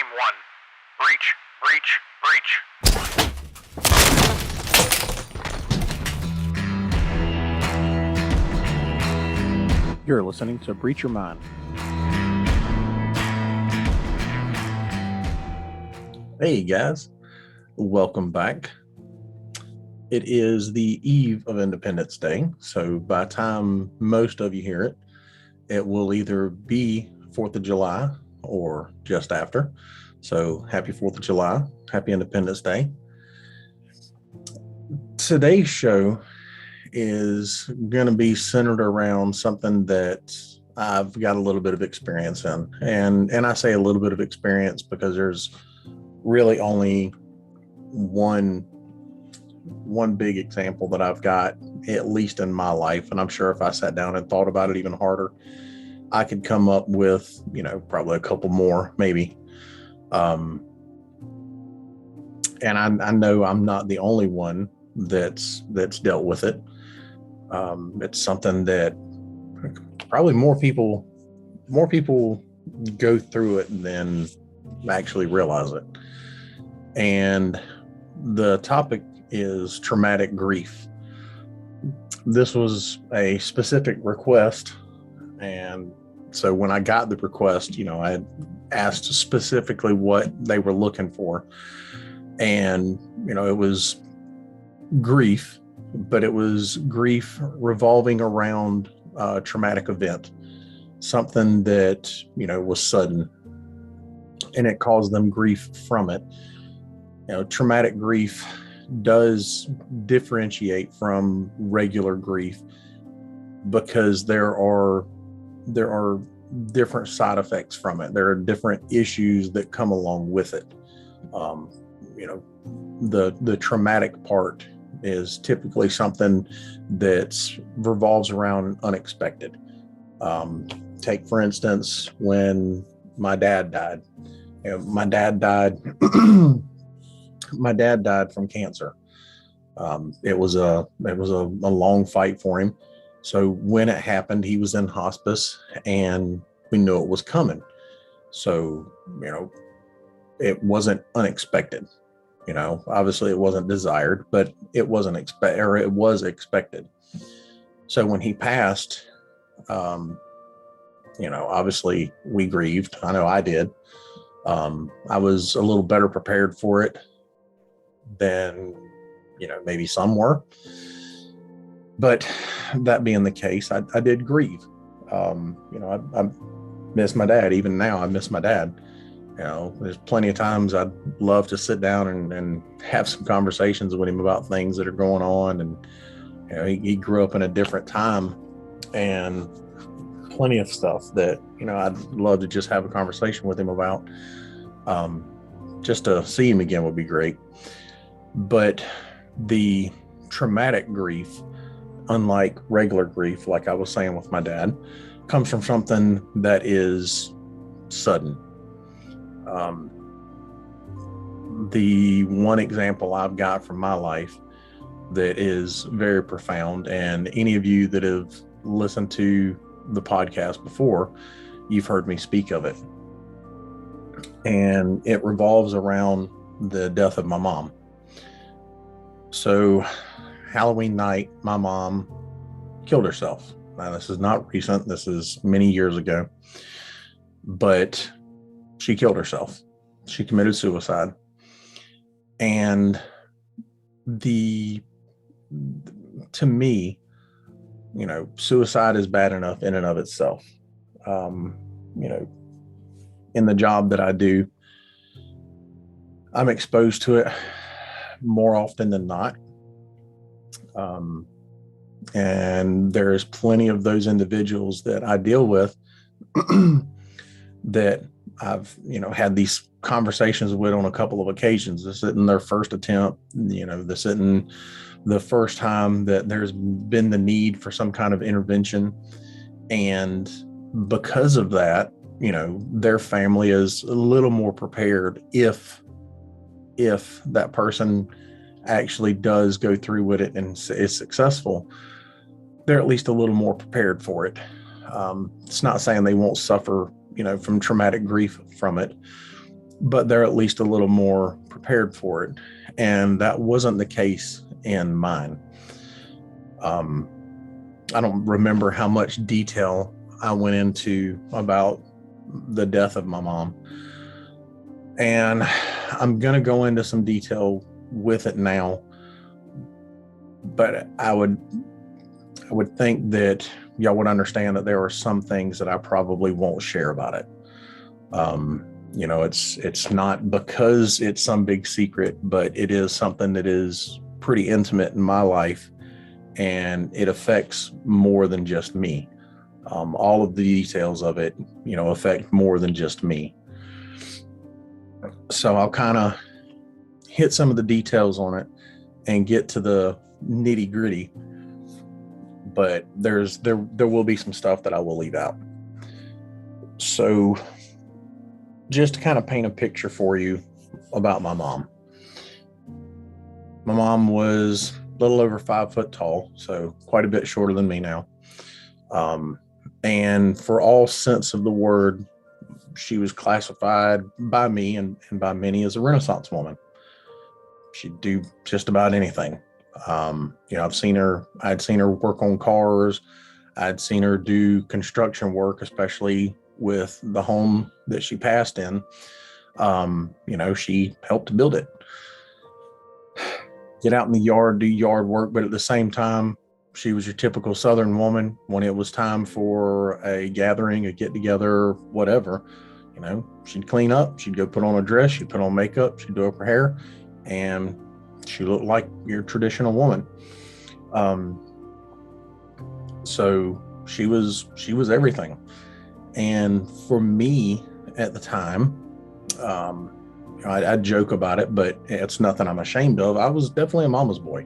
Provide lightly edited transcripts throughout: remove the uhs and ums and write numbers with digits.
Team 1. Breach, breach, breach. You're listening to Breach Your Mind. Hey guys, welcome back. It is the eve of Independence Day, so by the time most of you hear it, it will either be 4th of July or just after. So happy 4th of July, happy Independence Day. Today's show is going to be centered around something that I've got a little bit of experience in. And I say a little bit of experience because there's really only one big example that I've got, at least in my life. And I'm sure if I sat down and thought about it even harder, I could come up with, probably a couple more, maybe. And I know I'm not the only one that's dealt with it. It's something that probably more people go through it than actually realize it. And the topic is traumatic grief. This was a specific request. And so when I got the request, I had asked specifically what they were looking for. And, it was grief, but it was grief revolving around a traumatic event, something that, was sudden, and it caused them grief from it. Traumatic grief does differentiate from regular grief because there are different side effects from it. There are different issues that come along with it. The traumatic part is typically something that revolves around unexpected. Take, for instance, when my dad died. My dad died from cancer. It was a long fight for him. So when it happened, he was in hospice and we knew it was coming. So, it wasn't unexpected. Obviously it wasn't desired, but it wasn't it was expected. So when he passed, obviously we grieved. I know I did. I was a little better prepared for it than, maybe some were. But that being the case, I did grieve. I miss my dad. Even now, I miss my dad. There's plenty of times I'd love to sit down and have some conversations with him about things that are going on. And, he grew up in a different time and plenty of stuff that, I'd love to just have a conversation with him about. Just to see him again would be great. But the traumatic grief, unlike regular grief, like I was saying with my dad, comes from something that is sudden. The one example I've got from my life that is very profound, and any of you that have listened to the podcast before, you've heard me speak of it. And it revolves around the death of my mom. So Halloween night, my mom killed herself. Now, this is not recent. This is many years ago. But she killed herself. She committed suicide. And to me, suicide is bad enough in and of itself. In the job that I do, I'm exposed to it more often than not. And there's plenty of those individuals that I deal with that I've, had these conversations with on a couple of occasions. This isn't their first attempt, this isn't the first time that there's been the need for some kind of intervention. And because of that, their family is a little more prepared if that person actually does go through with it and is successful. They're at least a little more prepared for it. It's not saying they won't suffer, from traumatic grief from it, but they're at least a little more prepared for it. And that wasn't the case in mine. I don't remember how much detail I went into about the death of my mom. And I'm going to go into some detail with it now. But I would think that y'all would understand that there are some things that I probably won't share about it. It's not because it's some big secret, but it is something that is pretty intimate in my life, and it affects more than just me. All of the details of it, affect more than just me. So I'll kind of hit some of the details on it and get to the nitty gritty, but there will be some stuff that I will leave out. So just to kind of paint a picture for you about my mom. My mom was a little over 5 foot tall, so quite a bit shorter than me now. And for all sense of the word, she was classified by me and by many as a Renaissance woman. She'd do just about anything. I'd seen her work on cars. I'd seen her do construction work, especially with the home that she passed in. She helped to build it. Get out in the yard, do yard work, but at the same time, she was your typical Southern woman. When it was time for a gathering, a get together, whatever, she'd clean up, she'd go put on a dress, she'd put on makeup, she'd do up her hair, and she looked like your traditional woman. So she was everything. And for me at the time, I joke about it, but it's nothing I'm ashamed of. I was definitely a mama's boy.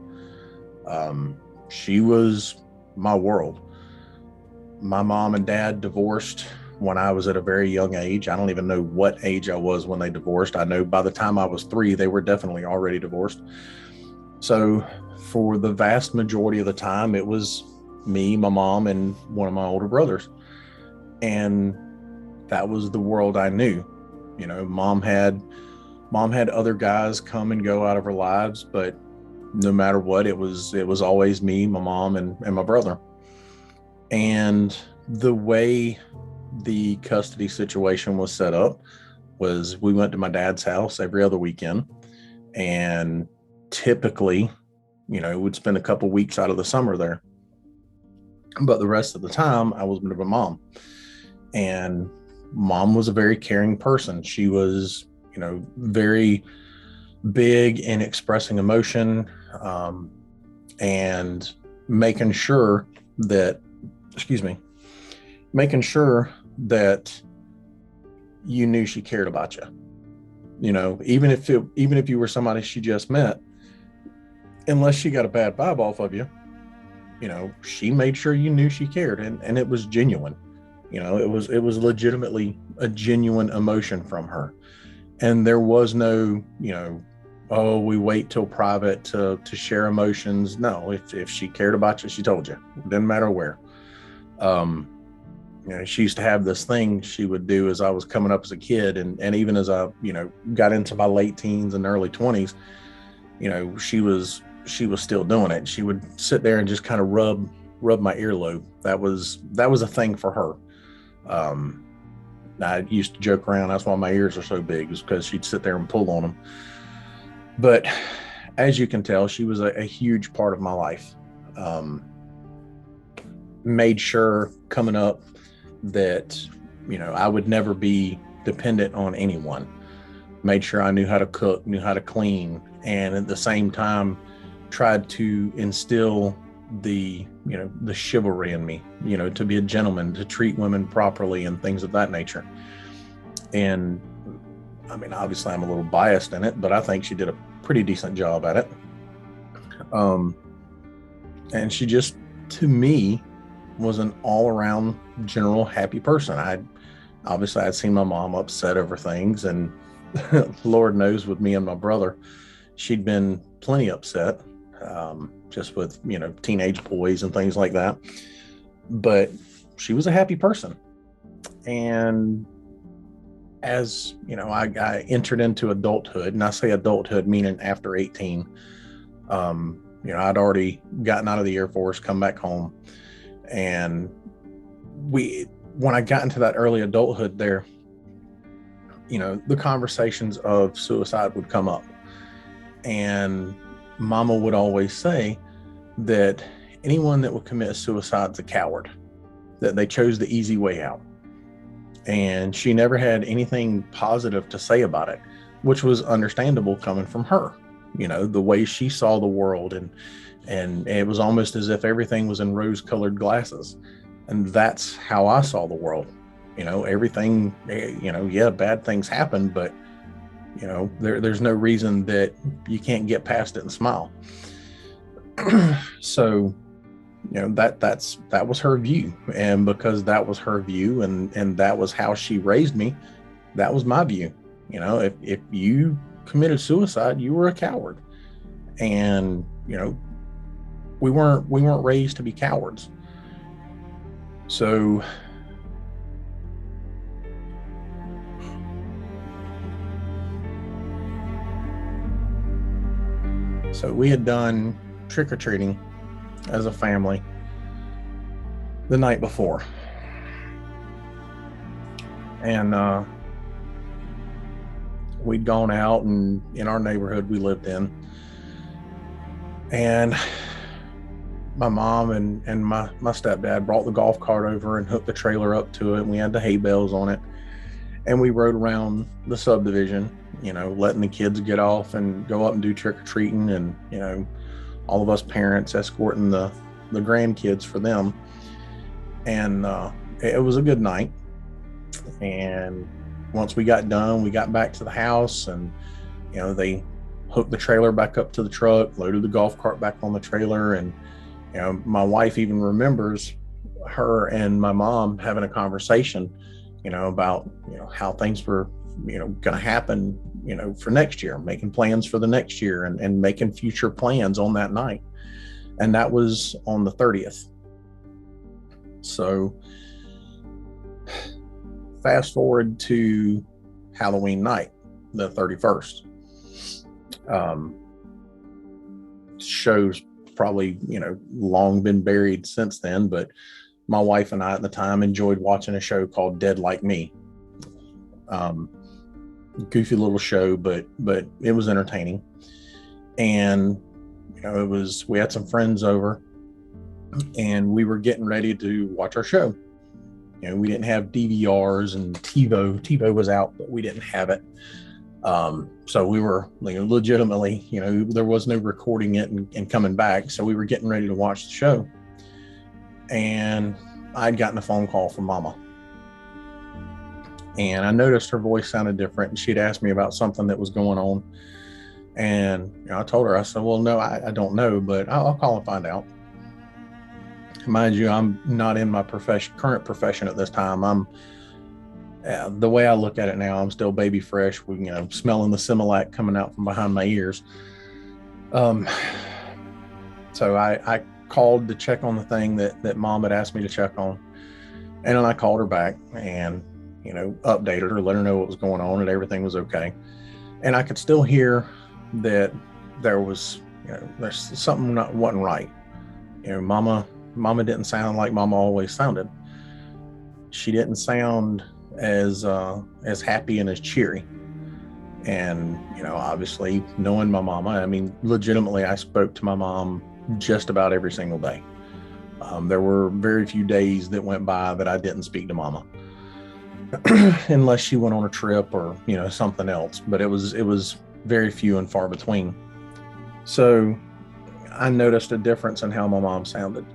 She was my world. My mom and dad divorced when I was at a very young age. I don't even know what age I was when they divorced. I know by the time I was 3, they were definitely already divorced. So for the vast majority of the time, it was me, my mom, and one of my older brothers. And that was the world I knew. Mom had other guys come and go out of her lives, but no matter what, it was always me, my mom, and my brother. And the way the custody situation was set up was we went to my dad's house every other weekend, and typically, we'd spend a couple weeks out of the summer there. But the rest of the time, I was with my mom. And mom was a very caring person. She was, very big in expressing emotion, and making sure that you knew she cared about you. Even if you were somebody she just met, unless she got a bad vibe off of you, she made sure you knew she cared, and it was genuine. It was legitimately a genuine emotion from her. And there was no, oh, we wait till private to share emotions. No, if she cared about you, she told you. It didn't matter where. She used to have this thing she would do as I was coming up as a kid, and even as I, got into my late teens and early 20s, she was still doing it. She would sit there and just kind of rub my earlobe. That was a thing for her. I used to joke around, that's why my ears are so big, is because she'd sit there and pull on them. But as you can tell, she was a huge part of my life. Made sure coming up that, I would never be dependent on anyone. Made sure I knew how to cook, knew how to clean, and at the same time tried to instill the chivalry in me, to be a gentleman, to treat women properly and things of that nature. And I mean, obviously I'm a little biased in it, but I think she did a pretty decent job at it. And she just, to me, was an all around general happy person. I'd seen my mom upset over things, and Lord knows with me and my brother, she'd been plenty upset. Just with, teenage boys and things like that. But she was a happy person. And as you know, I entered into adulthood, and I say adulthood meaning after 18. I'd already gotten out of the Air Force, come back home, and when I got into that early adulthood there, the conversations of suicide would come up, and Mama would always say that anyone that would commit suicide is a coward, that they chose the easy way out. And she never had anything positive to say about it, which was understandable coming from her, the way she saw the world. And it was almost as if everything was in rose-colored glasses. And that's how I saw the world. Everything, yeah, bad things happen, but, there's no reason that you can't get past it and smile. So, that was her view. And because that was her view and that was how she raised me, that was my view. If you committed suicide, you were a coward. And, we weren't raised to be cowards. So we had done trick-or-treating as a family the night before. And we'd gone out and in our neighborhood we lived in. And my mom and my stepdad brought the golf cart over and hooked the trailer up to it. And we had the hay bales on it. And we rode around the subdivision, letting the kids get off and go up and do trick-or-treating, and, all of us parents escorting the grandkids for them. And it was a good night. And once we got done, we got back to the house, and, they hooked the trailer back up to the truck, loaded the golf cart back on the trailer. And, my wife even remembers her and my mom having a conversation, about, how things were, going to happen, for next year, making plans for the next year and making future plans on that night. And that was on the 30th. So fast forward to Halloween night, the 31st. Show's probably, long been buried since then, but my wife and I at the time enjoyed watching a show called Dead Like Me. Goofy little show, but it was entertaining. And, we had some friends over and we were getting ready to watch our show. We didn't have DVRs and TiVo. TiVo was out, but we didn't have it. So we were legitimately, there was no recording it and coming back. So we were getting ready to watch the show. And I'd gotten a phone call from Mama. And I noticed her voice sounded different. And she'd asked me about something that was going on. And I told her, I said, well, no, I don't know, but I'll call and find out. Mind you, I'm not in my current profession at this time. The way I look at it now, I'm still baby fresh, smelling the Similac coming out from behind my ears. So I called to check on the thing that Mom had asked me to check on. And then I called her back and, updated her, let her know what was going on and everything was okay. And I could still hear that there was, there's something wasn't right. Mama didn't sound like Mama always sounded. She didn't sound as happy and as cheery. And, obviously knowing my mama, legitimately, I spoke to my mom just about every single day. There were very few days that went by that I didn't speak to Mama, unless she went on a trip or, something else, but it was very few and far between. So I noticed a difference in how my mom sounded,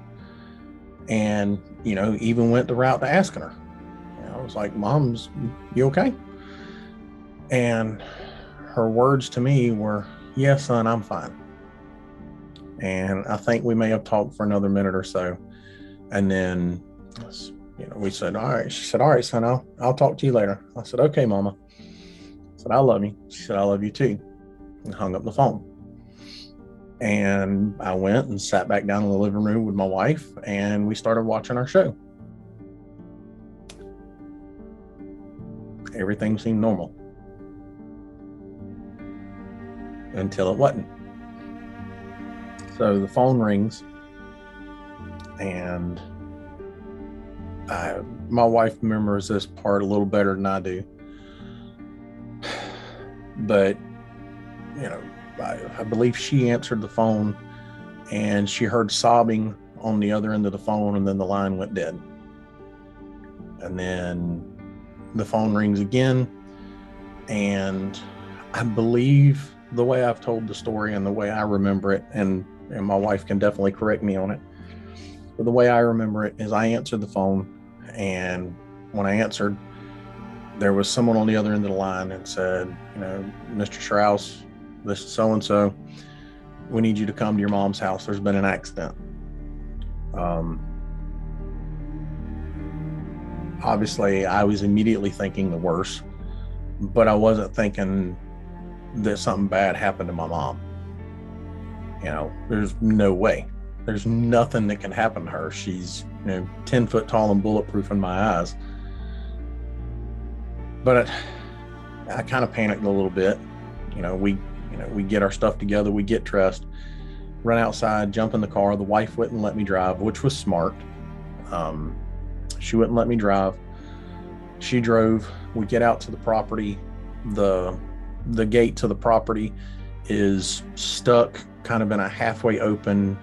and, even went the route to asking her. I was like, Mom's, you okay? And her words to me were, yes, son, I'm fine. And I think we may have talked for another minute or so. And then, we said, all right. She said, all right, son, I'll talk to you later. I said, okay, Mama. I said, I love you. She said, I love you too. And hung up the phone. And I went and sat back down in the living room with my wife, and we started watching our show. everything seemed normal until it wasn't. So the phone rings, and my wife remembers this part a little better than I do. But, I believe she answered the phone, and she heard sobbing on the other end of the phone, and then the line went dead. And then the phone rings again, and I believe the way I've told the story and the way I remember it, and my wife can definitely correct me on it, but the way I remember it is I answered the phone, and when I answered, there was someone on the other end of the line and said, Mr. Strauss, this is so-and-so. We need you to come to your mom's house. There's been an accident. Obviously, I was immediately thinking the worst, but I wasn't thinking that something bad happened to my mom. There's no way. There's nothing that can happen to her. She's 10 foot tall and bulletproof in my eyes. But I kind of panicked a little bit. We get our stuff together, we get dressed, run outside, jump in the car. The wife wouldn't let me drive, which was smart. She wouldn't let me drive. She drove. We get out to the property. The gate to the property is stuck kind of in a halfway open.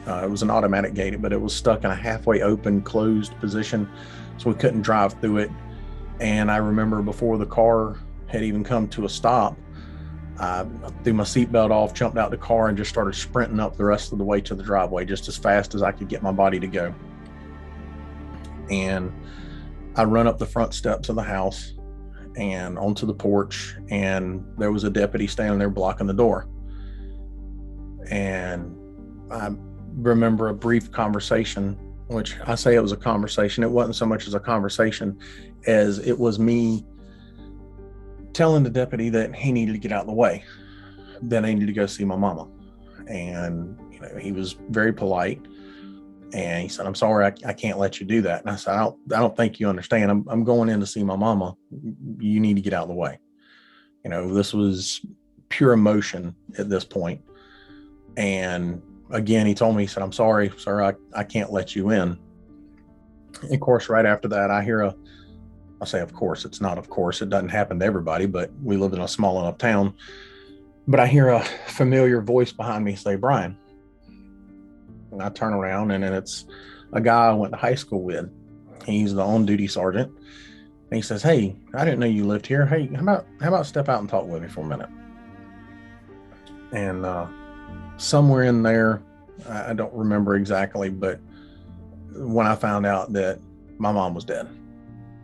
It was an automatic gate, but it was stuck in a halfway open, closed position, so we couldn't drive through it. And I remember before the car had even come to a stop, I threw my seatbelt off, jumped out the car, and just started sprinting up the rest of the way to the driveway, just as fast as I could get my body to go. And I run up the front steps of the house and onto the porch, and there was a deputy standing there blocking the door. And I remember a brief conversation, which I say it was a conversation. It wasn't so much as a conversation as it was me telling the deputy that he needed to get out of the way, that I needed to go see my mama. And, he was very polite. And he said, "I'm sorry, I can't let you do that." And I said, I don't think you understand. I'm going in to see my mama. You need to get out of the way. This was pure emotion at this point. And again, he told me, he said, "I'm sorry, sir, I can't let you in." And of course, right after that, I say, of course, it's not, of course, it doesn't happen to everybody, but we live in a small enough town. But I hear a familiar voice behind me say, "Brian." And I turn around, and then it's a guy I went to high school with. He's the on-duty sergeant. And he says, "Hey, I didn't know you lived here. Hey, how about step out and talk with me for a minute?" And somewhere in there, I don't remember exactly, but when I found out that my mom was dead,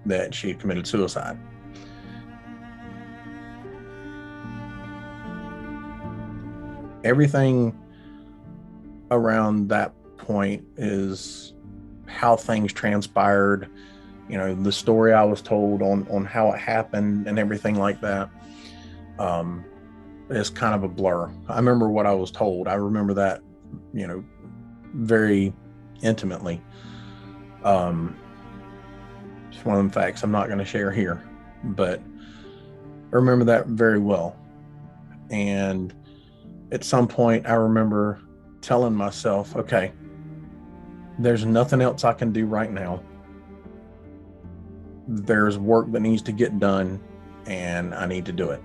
that she had committed suicide. Everything around that point is how things transpired, the story I was told on how it happened and everything like that, is kind of a blur. I remember what I was told. I remember that, very intimately. It's one of them facts I'm not going to share here, but I remember that very well. And at some point, I remember telling myself, okay, there's nothing else I can do right now. There's work that needs to get done, and I need to do it.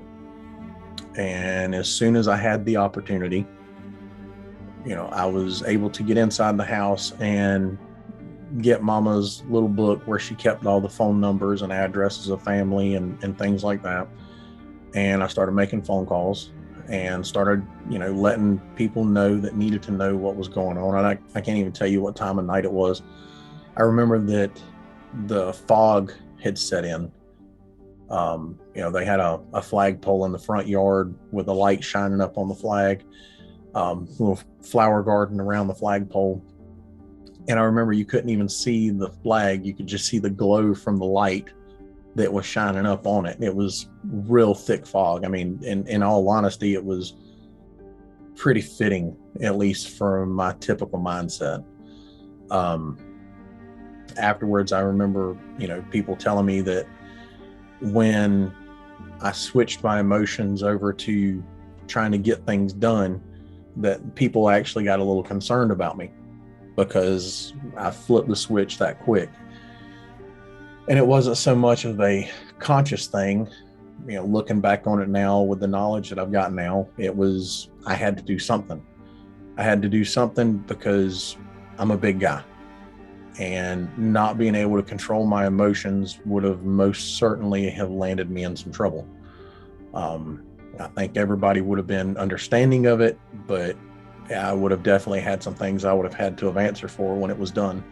And as soon as I had the opportunity, I was able to get inside the house and get Mama's little book where she kept all the phone numbers and addresses of family and things like that. And I started making phone calls and started, letting people know that needed to know what was going on. And I can't even tell you what time of night it was. I remember that the fog had set in. They had a flagpole in the front yard with a light shining up on the flag, little flower garden around the flagpole. And I remember you couldn't even see the flag. You could just see the glow from the light that was shining up on it. It was real thick fog. I mean, in all honesty, it was pretty fitting, at least for my typical mindset. Afterwards, I remember, people telling me that when I switched my emotions over to trying to get things done, that people actually got a little concerned about me because I flipped the switch that quick. And it wasn't so much of a conscious thing, looking back on it now with the knowledge that I've got now. It was, I had to do something. I had to do something because I'm a big guy, and not being able to control my emotions would have most certainly have landed me in some trouble. I think everybody would have been understanding of it, but I would have definitely had some things I would have had to have answered for when it was done.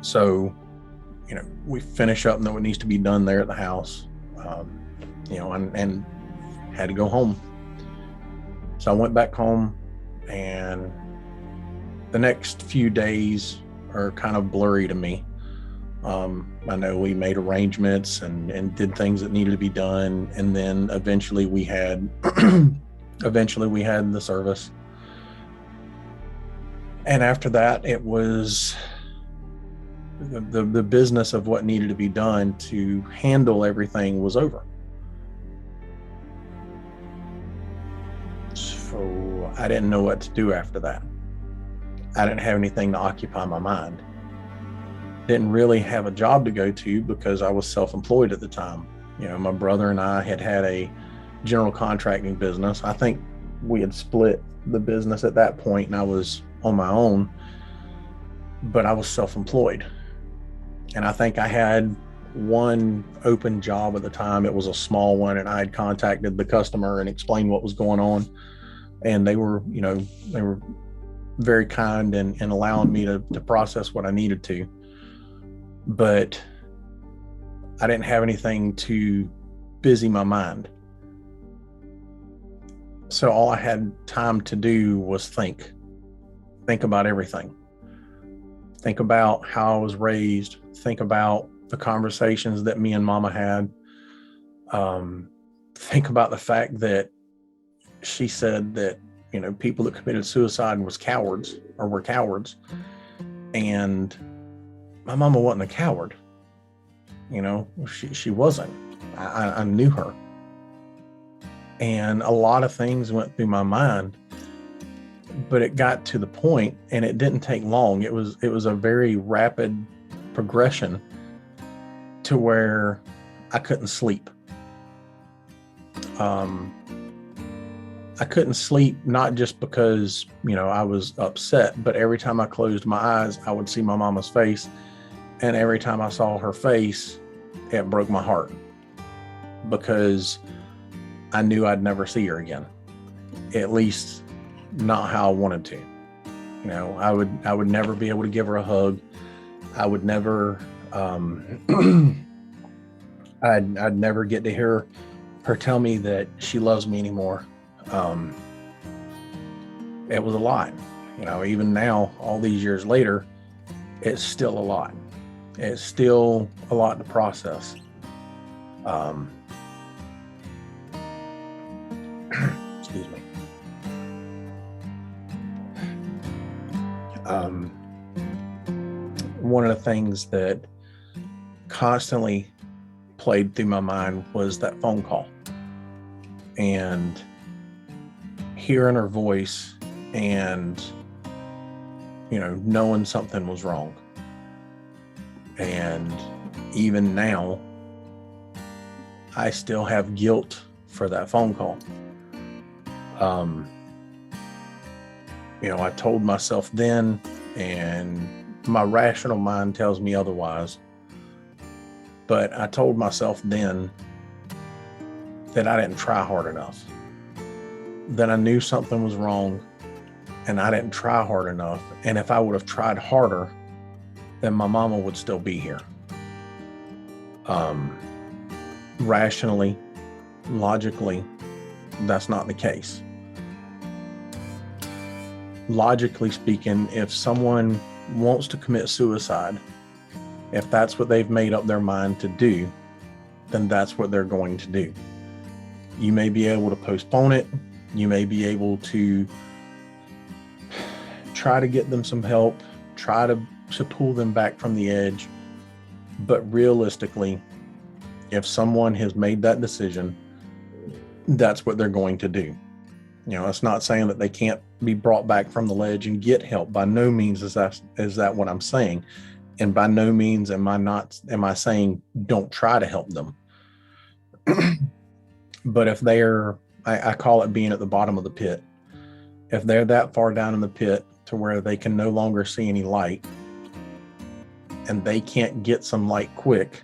So, we finish up what needs to be done there at the house, and had to go home. So I went back home, and the next few days are kind of blurry to me. I know we made arrangements and did things that needed to be done, and then eventually we had the service. And after that, it was the business of what needed to be done to handle everything was over. So I didn't know what to do after that. I didn't have anything to occupy my mind. Didn't really have a job to go to because I was self-employed at the time. My brother and I had a general contracting business. I think we had split the business at that point, and I was on my own, but I was self-employed. And I think I had one open job at the time. It was a small one, and I had contacted the customer and explained what was going on. And they were very kind and allowing me to process what I needed to. But I didn't have anything to busy my mind. So all I had time to do was think about everything. Think about how I was raised. Think about the conversations that me and Mama had. Think about the fact that she said that, people that committed suicide were cowards. And my mama wasn't a coward. She wasn't. I knew her. And a lot of things went through my mind, but it got to the point, and it didn't take long. It was a very rapid progression to where I couldn't sleep. I couldn't sleep, not just because, I was upset, but every time I closed my eyes, I would see my mama's face. And every time I saw her face, it broke my heart because I knew I'd never see her again, at least not how I wanted to. I would never be able to give her a hug. I would never, I'd never get to hear her tell me that she loves me anymore. It was a lot, even now, all these years later, it's still a lot. It's still a lot to process. Excuse me. One of the things that constantly played through my mind was that phone call, and hearing her voice and, knowing something was wrong. And even now, I still have guilt for that phone call. I told myself then, and my rational mind tells me otherwise, but I told myself then that I didn't try hard enough, that I knew something was wrong and I didn't try hard enough. And if I would have tried harder, then my mama would still be here. Rationally, logically, that's not the case. Logically speaking, if someone wants to commit suicide, if that's what they've made up their mind to do, then that's what they're going to do. You may be able to postpone it. You may be able to try to get them some help, try to pull them back from the edge. But realistically, if someone has made that decision, that's what they're going to do. It's not saying that they can't be brought back from the ledge and get help. By no means is that what I'm saying. And by no means am I saying don't try to help them. But if I call it being at the bottom of the pit. If they're that far down in the pit to where they can no longer see any light and they can't get some light quick,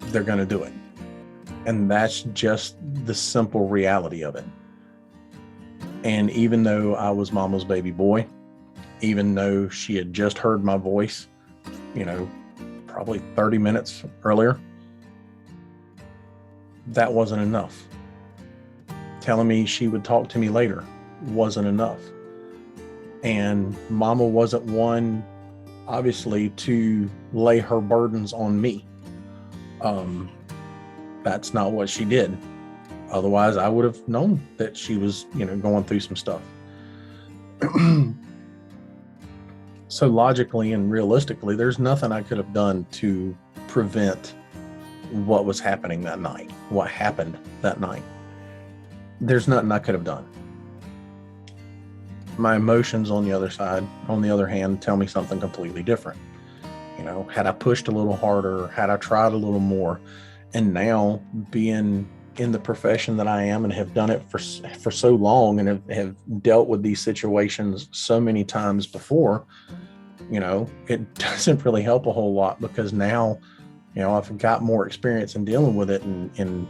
they're going to do it. And that's just the simple reality of it. And even though I was Mama's baby boy, even though she had just heard my voice, probably 30 minutes earlier, that wasn't enough. Telling me she would talk to me later wasn't enough. And Mama wasn't one, obviously, to lay her burdens on me. That's not what she did. Otherwise, I would have known that she was, going through some stuff. So logically and realistically, there's nothing I could have done to prevent what was happening that night, what happened that night. There's nothing I could have done. My emotions on the other hand, tell me something completely different. Had I pushed a little harder, had I tried a little more, and now being in the profession that I am and have done it for so long and have dealt with these situations so many times before, it doesn't really help a whole lot, because now, I've got more experience in dealing with it. And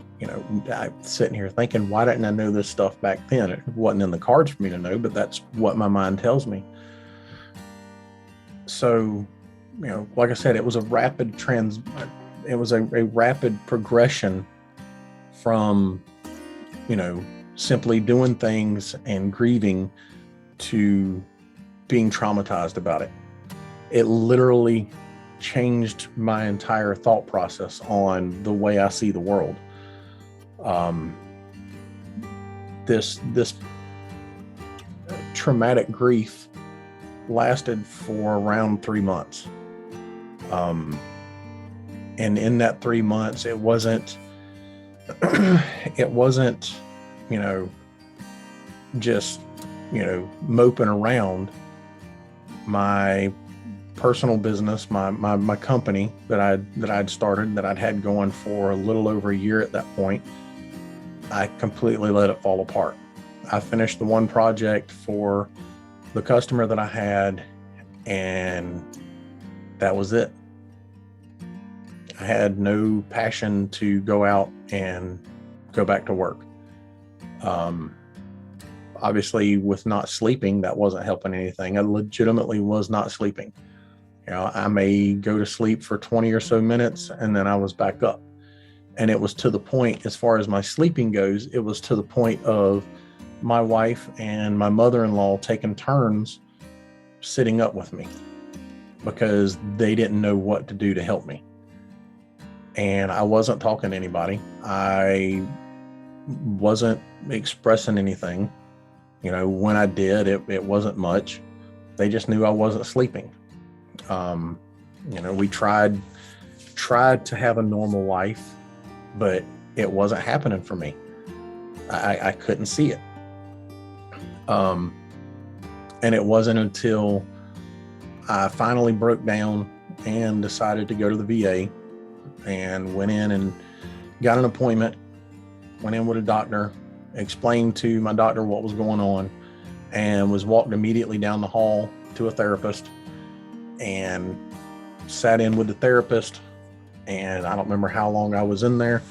I'm sitting here thinking, why didn't I know this stuff back then? It wasn't in the cards for me to know, but that's what my mind tells me. So, like I said, it was a rapid progression from, simply doing things and grieving to being traumatized about it. It literally changed my entire thought process on the way I see the world. This traumatic grief lasted for around 3 months. And in that 3 months, it wasn't, just, moping around. My personal business, my company that I'd started, that I'd had going for a little over a year at that point, I completely let it fall apart. I finished the one project for the customer that I had, and that was it. I had no passion to go out and go back to work. Obviously, with not sleeping, that wasn't helping anything. I legitimately was not sleeping. I may go to sleep for 20 or so minutes, and then I was back up. And it was to the point, as far as my sleeping goes, it was to the point of my wife and my mother-in-law taking turns sitting up with me because they didn't know what to do to help me. And I wasn't talking to anybody. I wasn't expressing anything. When I did, it wasn't much. They just knew I wasn't sleeping. We tried to have a normal life, but it wasn't happening for me. I couldn't see it. And it wasn't until I finally broke down and decided to go to the VA and went in and got an appointment, went in with a doctor, explained to my doctor what was going on, and was walked immediately down the hall to a therapist and sat in with the therapist. And I don't remember how long I was in there,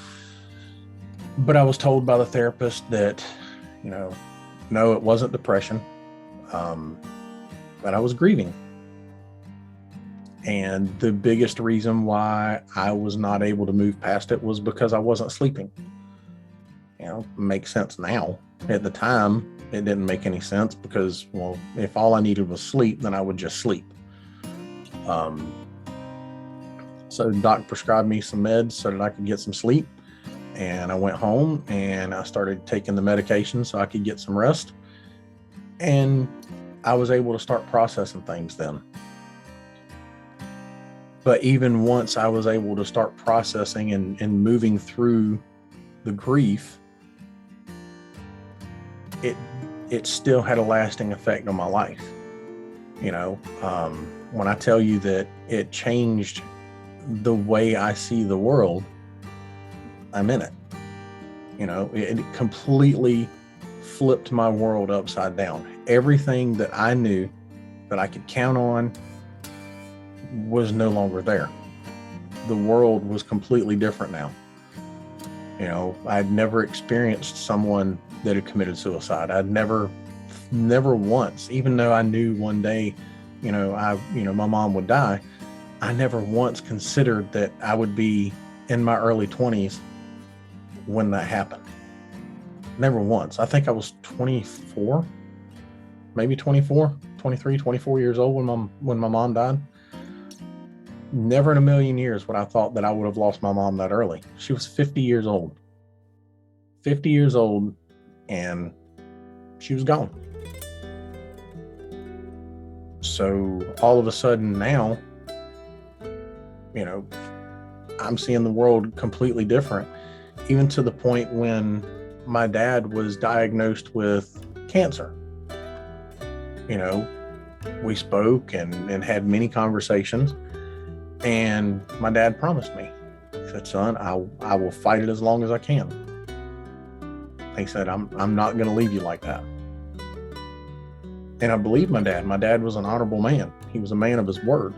but I was told by the therapist that, no, it wasn't depression, but I was grieving. And the biggest reason why I was not able to move past it was because I wasn't sleeping. Makes sense now. At the time, it didn't make any sense because, well, if all I needed was sleep, then I would just sleep. So the doc prescribed me some meds so that I could get some sleep. And I went home and I started taking the medication so I could get some rest. And I was able to start processing things then. But even once I was able to start processing and moving through the grief, it still had a lasting effect on my life. When I tell you that it changed the way I see the world, I'm in it. It completely flipped my world upside down. Everything that I knew that I could count on was no longer there. The world was completely different now. I'd never experienced someone that had committed suicide. I'd never once, even though I knew one day, my mom would die, I never once considered that I would be in my early 20s when that happened. Never once. I think I was 24, maybe 24, 23, 24 years old when my mom died. Never in a million years would I thought that I would have lost my mom that early. She was 50 years old. 50 years old, and she was gone. So all of a sudden now, I'm seeing the world completely different, even to the point when my dad was diagnosed with cancer. We spoke and had many conversations, and my dad promised me, he said, son, I will fight it as long as I can. He said, I'm not going to leave you like that. And I believe my dad. My dad was an honorable man. He was a man of his word.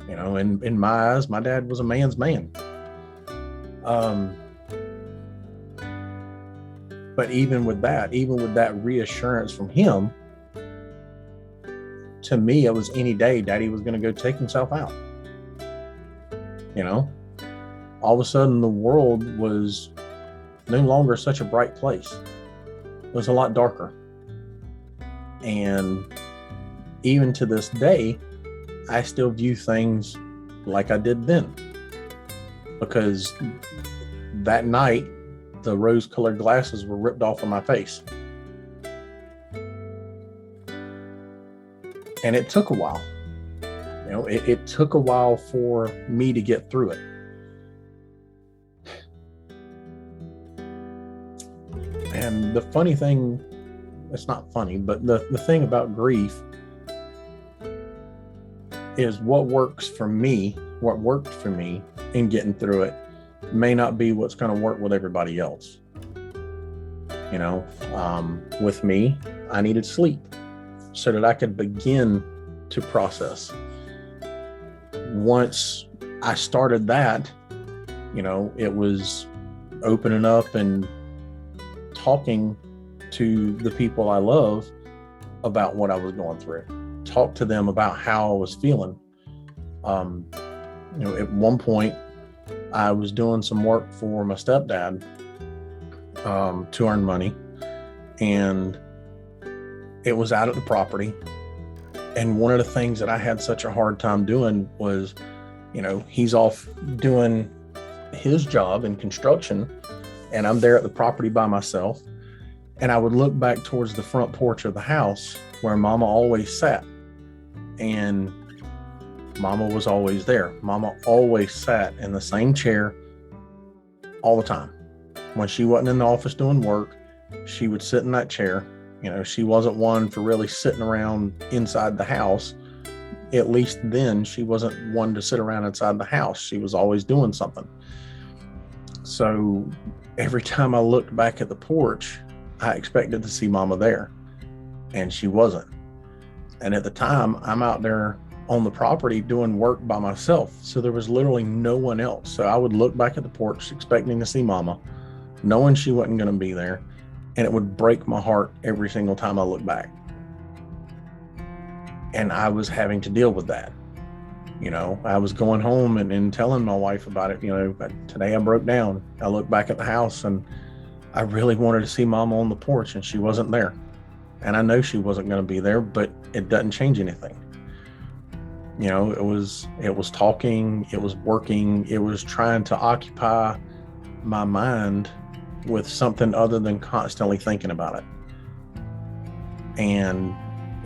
In my eyes, my dad was a man's man. But even with that reassurance from him, to me, it was any day Daddy was going to go take himself out. All of a sudden the world was no longer such a bright place. It was a lot darker. And even to this day, I still view things like I did then. Because that night, the rose-colored glasses were ripped off of my face. And it took a while. It took a while for me to get through it. And the funny thing, it's not funny, but the thing about grief is what worked for me in getting through it may not be what's going to work with everybody else. With me, I needed sleep so that I could begin to process. Once I started that, it was opening up and talking to the people I love about what I was going through. Talk to them about how I was feeling. At one point, I was doing some work for my stepdad to earn money, and it was out at the property. And one of the things that I had such a hard time doing was, he's off doing his job in construction, and I'm there at the property by myself. And I would look back towards the front porch of the house where Mama always sat. And Mama was always there. Mama always sat in the same chair all the time. When she wasn't in the office doing work, she would sit in that chair. She wasn't one for really sitting around inside the house. At least then, she wasn't one to sit around inside the house. She was always doing something. So every time I looked back at the porch, I expected to see Mama there, and she wasn't. And at the time, I'm out there on the property doing work by myself. So there was literally no one else. So I would look back at the porch expecting to see Mama, knowing she wasn't going to be there. And it would break my heart every single time I looked back. And I was having to deal with that. I was going home and telling my wife about it. Today I broke down. I looked back at the house and I really wanted to see Mama on the porch, and she wasn't there. And I know she wasn't going to be there, but it doesn't change anything. It was talking, it was working, it was trying to occupy my mind with something other than constantly thinking about it. And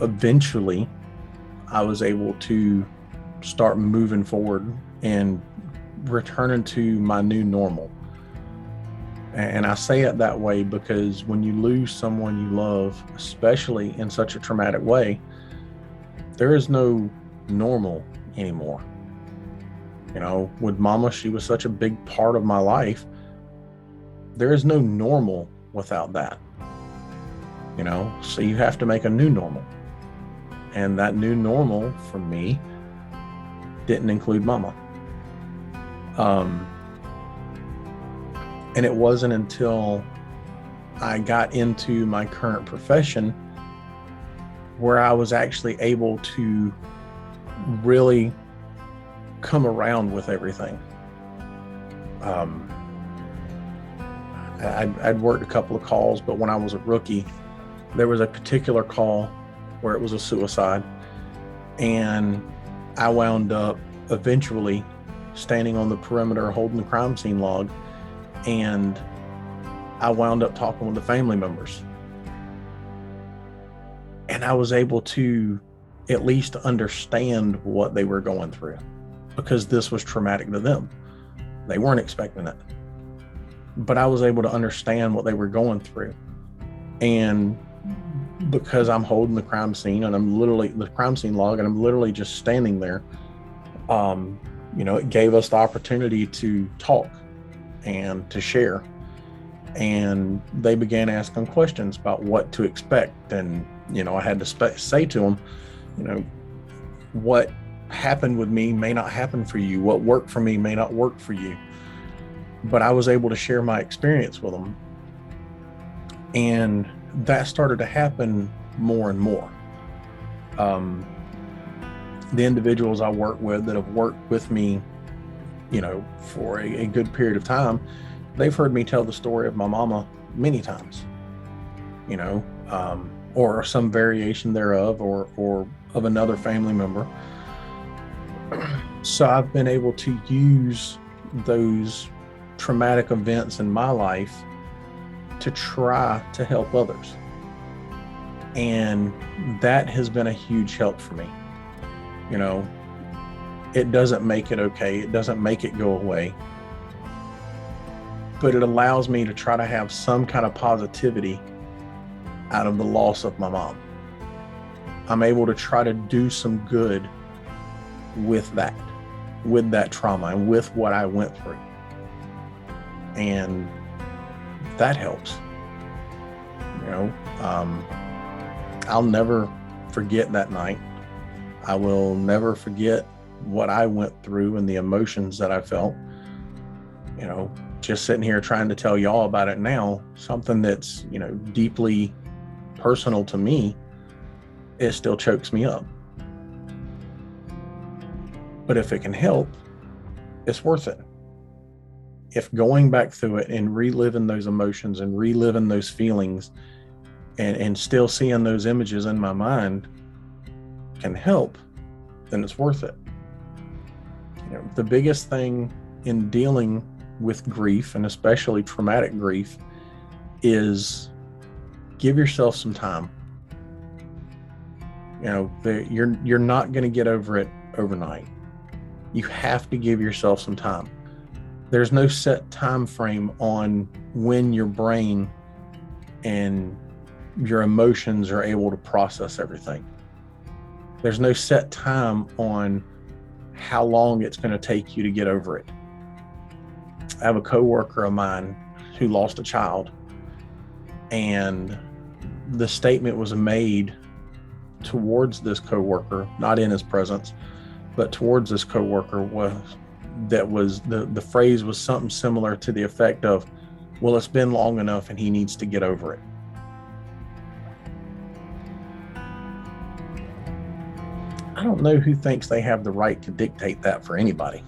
eventually I was able to start moving forward and returning to my new normal. And I say it that way because when you lose someone you love, especially in such a traumatic way, there is no normal anymore. You know, with Mama, she was such a big part of my life. There is no normal without that. You know, so you have to make a new normal. And that new normal for me didn't include Mama. And it wasn't until I got into my current profession where I was actually able to really come around with everything. I'd worked a couple of calls, but when I was a rookie, there was a particular call where it was a suicide, and I wound up eventually standing on the perimeter holding the crime scene log, and I wound up talking with the family members, and I was able to at least understand what they were going through, because this was traumatic to them. They weren't expecting it, but I was able to understand what they were going through. And because I'm holding the crime scene and I'm literally the crime scene log and I'm literally just standing there, you know, it gave us the opportunity to talk and to share. And they began asking questions about what to expect. And, you know, I had to say to them, you know, what happened with me may not happen for you. What worked for me may not work for you. But I was able to share my experience with them. And that started to happen more and more. The individuals I work with that have worked with me, you know, for a good period of time, they've heard me tell the story of my mama many times, you know, or some variation thereof, or of another family member. So I've been able to use those traumatic events in my life to try to help others. And that has been a huge help for me. You know, it doesn't make it okay. It doesn't make it go away. But it allows me to try to have some kind of positivity out of the loss of my mom. I'm able to try to do some good with that trauma and with what I went through. And that helps. You know, I'll never forget that night. I will never forget what I went through and the emotions that I felt. You know, just sitting here trying to tell y'all about it now, something that's, you know, deeply personal to me, it still chokes me up. But if it can help, it's worth it. If going back through it and reliving those emotions and reliving those feelings and still seeing those images in my mind can help, then it's worth it. You know, the biggest thing in dealing with grief, and especially traumatic grief, is give yourself some time. You know, you're not going to get over it overnight. You have to give yourself some time. There's no set time frame on when your brain and your emotions are able to process everything. There's no set time on how long it's going to take you to get over it. I have a coworker of mine who lost a child, and the statement was made towards this coworker, not in his presence, but towards this coworker, was the phrase was something similar to the effect of, well, it's been long enough and he needs to get over it. I don't know who thinks they have the right to dictate that for anybody.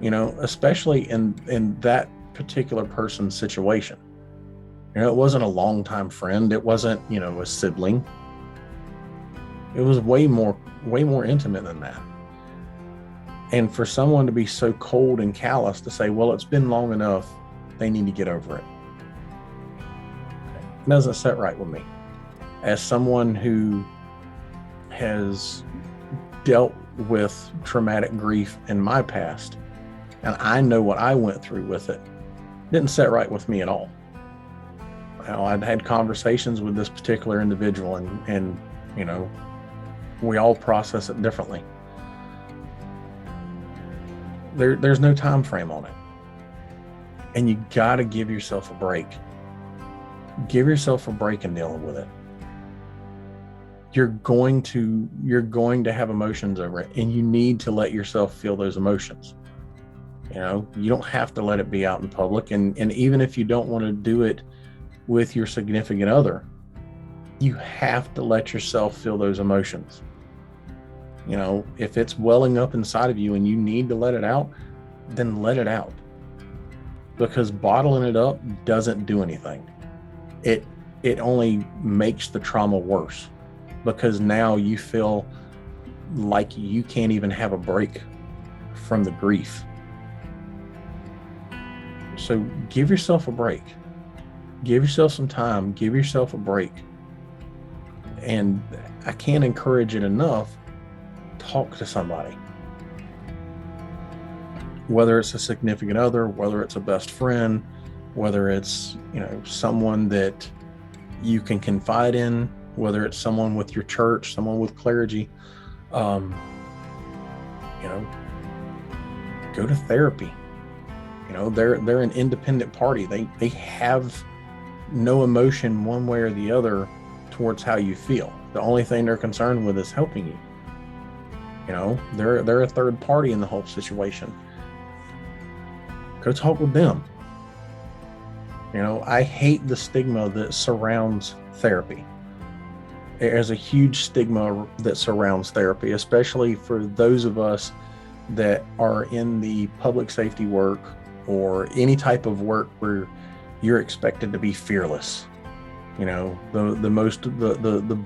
You know, especially in that particular person's situation. You know, it wasn't a longtime friend. It wasn't, you know, a sibling. It was way more intimate than that. And for someone to be so cold and callous to say, well, it's been long enough, they need to get over it. It doesn't sit right with me. As someone who has dealt with traumatic grief in my past, and I know what I went through with it. Didn't set right with me at all. I'd had conversations with this particular individual, and we all process it differently. There's no time frame on it, and you got to give yourself a break. Give yourself a break in dealing with it. You're going to have emotions over it, and you need to let yourself feel those emotions. You don't have to let it be out in public, and even if you don't want to do it with your significant other, you have to let yourself feel those emotions. If it's welling up inside of you and you need to let it out, then let it out, because bottling it up doesn't do anything. It only makes the trauma worse, because now you feel like you can't even have a break from the grief. So give yourself a break. Give yourself some time. Give yourself a break. And I can't encourage it enough. Talk to somebody. Whether it's a significant other, whether it's a best friend, whether it's, someone that you can confide in, whether it's someone with your church, someone with clergy, go to therapy. They're an independent party. They have no emotion one way or the other towards how you feel. The only thing they're concerned with is helping you. They're a third party in the whole situation. Go talk with them. I hate the stigma that surrounds therapy. There's a huge stigma that surrounds therapy, especially for those of us that are in the public safety work or any type of work where you're expected to be fearless. The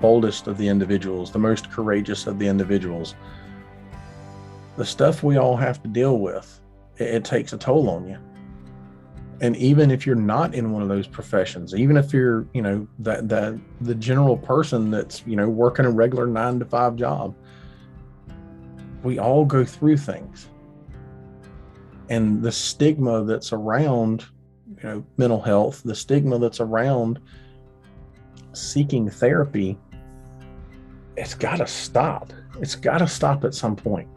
boldest of the individuals, the most courageous of the individuals. The stuff we all have to deal with, it takes a toll on you. And even if you're not in one of those professions, even if you're, the general person that's, working a regular 9-to-5 job, we all go through things. And the stigma that's around, mental health, the stigma that's around seeking therapy, it's got to stop. It's got to stop at some point.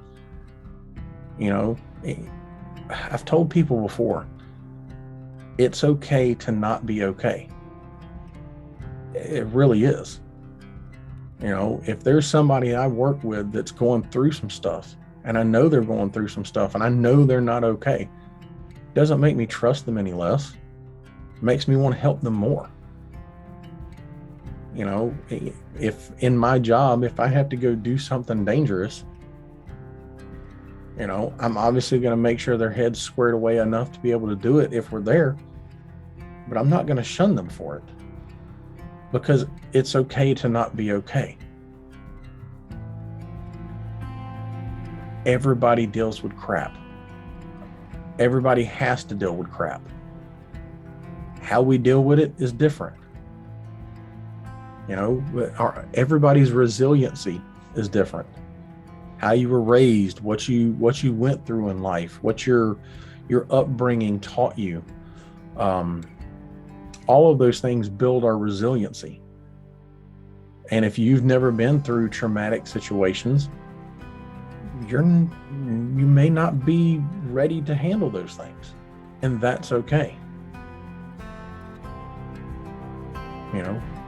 I've told people before, it's okay to not be okay. It really is. If there's somebody I work with that's going through some stuff, and I know they're going through some stuff, and I know they're not okay, it doesn't make me trust them any less. It makes me want to help them more. If in my job, if I have to go do something dangerous, I'm obviously going to make sure their head's squared away enough to be able to do it if we're there, but I'm not going to shun them for it, because it's okay to not be okay. Everybody deals with crap. Everybody has to deal with crap. How we deal with it is different. Everybody's resiliency is different. How you were raised, what you went through in life, what your upbringing taught you. All of those things build our resiliency. And if you've never been through traumatic situations, you may not be ready to handle those things, and that's okay.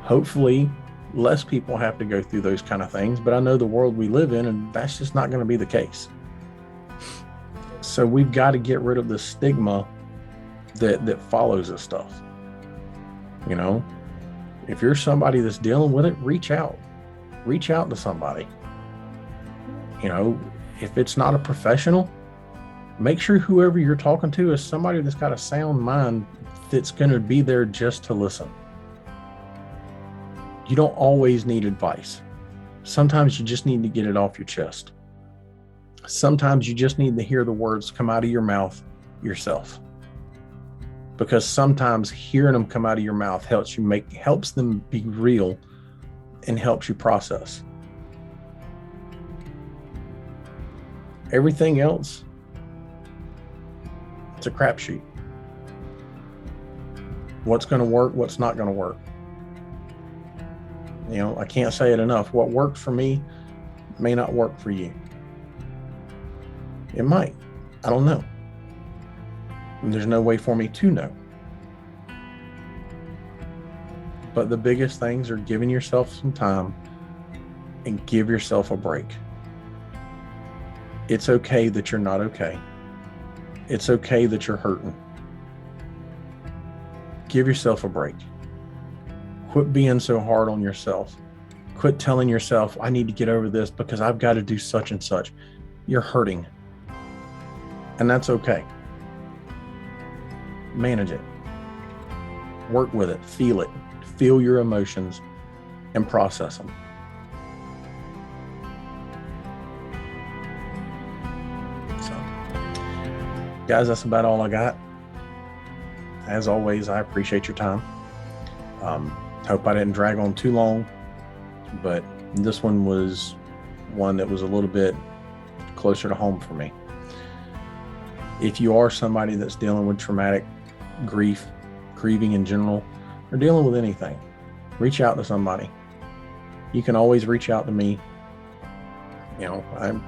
Hopefully less people have to go through those kind of things, but I know the world we live in, and that's just not going to be the case. So we've got to get rid of the stigma that follows this stuff. If you're somebody that's dealing with it, reach out to somebody. If it's not a professional, make sure whoever you're talking to is somebody that's got a sound mind, that's going to be there just to listen. You don't always need advice. Sometimes you just need to get it off your chest. Sometimes you just need to hear the words come out of your mouth yourself. Because sometimes hearing them come out of your mouth helps them be real and helps you process. Everything else, it's a crapshoot. What's going to work, what's not going to work. You know, I can't say it enough. What worked for me may not work for you. It might. I don't know. And there's no way for me to know. But the biggest things are giving yourself some time and give yourself a break. It's okay that you're not okay. It's okay that you're hurting. Give yourself a break. Quit being so hard on yourself. Quit telling yourself, I need to get over this because I've got to do such and such. You're hurting. And that's okay. Manage it. Work with it. Feel it. Feel your emotions and process them. So, guys, that's about all I got. As always, I appreciate your time. Hope I didn't drag on too long, but this one was one that was a little bit closer to home for me. If you are somebody that's dealing with traumatic grief, grieving in general, or dealing with anything, reach out to somebody. You can always reach out to me. You know, I'm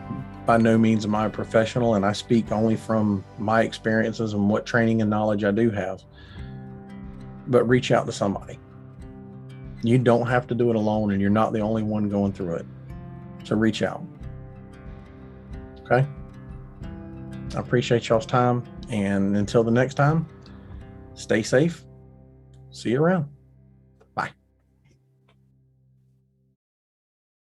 by no means am I a professional, and I speak only from my experiences and what training and knowledge I do have. But reach out to somebody. You don't have to do it alone, and you're not the only one going through it. So reach out. Okay? I appreciate y'all's time, and until the next time, stay safe. See you around.